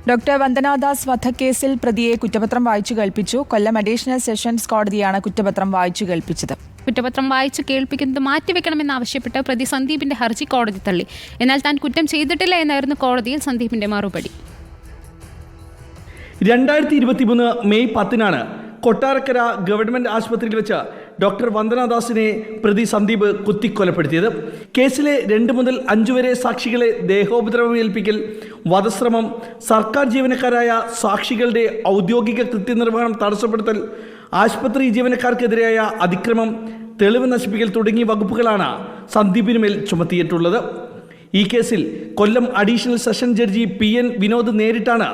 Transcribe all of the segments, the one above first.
Doctor Vandana Das വധക്കേസിൽ പ്രതിയെ കുറ്റപത്രം വായിച്ചു കേൾപ്പിച്ചു. കൊല്ലം അഡീഷണൽ സെഷൻസ് കോടതിയാണ് കുറ്റപത്രം വായിച്ചു കേൾപ്പിച്ചത്. കുറ്റപത്രം വായിച്ചു കേൾപ്പിക്കുന്നത് മാറ്റിവെക്കണമെന്നാവശ്യപ്പെട്ട് പ്രതി സന്ദീപിന്റെ ഹർജി കോടതി തള്ളി. എന്നാൽ താൻ കുറ്റം ചെയ്തിട്ടില്ല എന്നായിരുന്നു കോടതിയിൽ സന്ദീപിന്റെ മറുപടി. 2023 മെയ് 10 കൊട്ടാരക്കര ഗവൺമെന്റ് ആശുപത്രിയിൽ വെച്ച് ഡോക്ടർ വന്ദനാദാസിനെ പ്രതി സന്ദീപ് കുത്തിക്കൊലപ്പെടുത്തിയത്. കേസിലെ 2 മുതൽ 5 വരെ സാക്ഷികളെ ദേഹോപദ്രവമേൽപ്പിക്കൽ, വധശ്രമം, സർക്കാർ ജീവനക്കാരായ സാക്ഷികളുടെ ഔദ്യോഗിക കൃത്യനിർവഹണം തടസ്സപ്പെടുത്തൽ, ആശുപത്രി ജീവനക്കാർക്കെതിരായ അതിക്രമം, തെളിവ് നശിപ്പിക്കൽ തുടങ്ങിയ വകുപ്പുകളാണ് സന്ദീപിനുമേൽ ചുമത്തിയിട്ടുള്ളത്. ഈ കേസിൽ Kollam additional session judge PN Vinod നേരിട്ടാണ്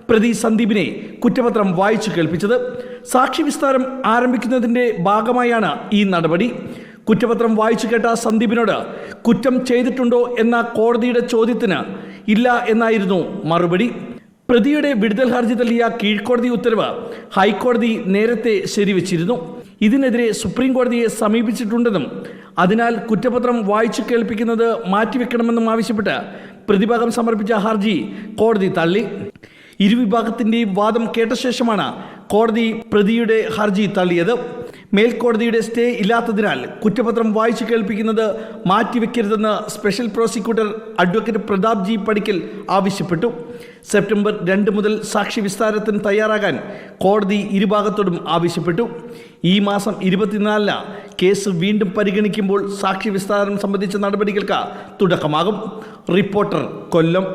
പ്രതി സന്ദീപിനെ കുറ്റപത്രം വായിച്ചു കേൾപ്പിച്ചത്. സാക്ഷി വിസ്താരം ആരംഭിക്കുന്നതിൻ്റെ ഭാഗമായാണ് ഈ നടപടി. കുറ്റപത്രം വായിച്ചു കേട്ട സന്ദീപിനോട് കുറ്റം ചെയ്തിട്ടുണ്ടോ എന്ന കോടതിയുടെ ചോദ്യത്തിന് ഇല്ല എന്നായിരുന്നു മറുപടി. പ്രതിയുടെ വിടുതൽ ഹർജി തള്ളിയ കീഴ്ക്കോടതി ഉത്തരവ് ഹൈക്കോടതി നേരത്തെ ശരിവച്ചിരുന്നു. ഇതിനെതിരെ സുപ്രീം കോടതിയെ സമീപിച്ചിട്ടുണ്ടെന്നും അതിനാൽ കുറ്റപത്രം വായിച്ചു കേൾപ്പിക്കുന്നത് മാറ്റിവെക്കണമെന്നും ആവശ്യപ്പെട്ട് പ്രതിഭാഗം സമർപ്പിച്ച ഹർജി കോടതി തള്ളി. ഇരുവിഭാഗത്തിൻ്റെയും വാദം കേട്ട ശേഷമാണ് കോടതി പ്രതിയുടെ ഹർജി തള്ളിയത്. മേൽക്കോടതിയുടെ സ്റ്റേ ഇല്ലാത്തതിനാൽ കുറ്റപത്രം വായിച്ചു കേൾപ്പിക്കുന്നത് മാറ്റിവെക്കരുതെന്ന് special prosecutor advocate Pratap G Padikkal ആവശ്യപ്പെട്ടു. സെപ്റ്റംബർ 2 മുതൽ സാക്ഷി വിസ്താരത്തിന് തയ്യാറാകാൻ കോടതി ഇരുഭാഗത്തോടും ആവശ്യപ്പെട്ടു. ഈ മാസം 24 കേസ് വീണ്ടും പരിഗണിക്കുമ്പോൾ സാക്ഷി വിസ്താരം സംബന്ധിച്ച നടപടികൾക്ക് തുടക്കമാകും. റിപ്പോർട്ടർ, കൊല്ലം.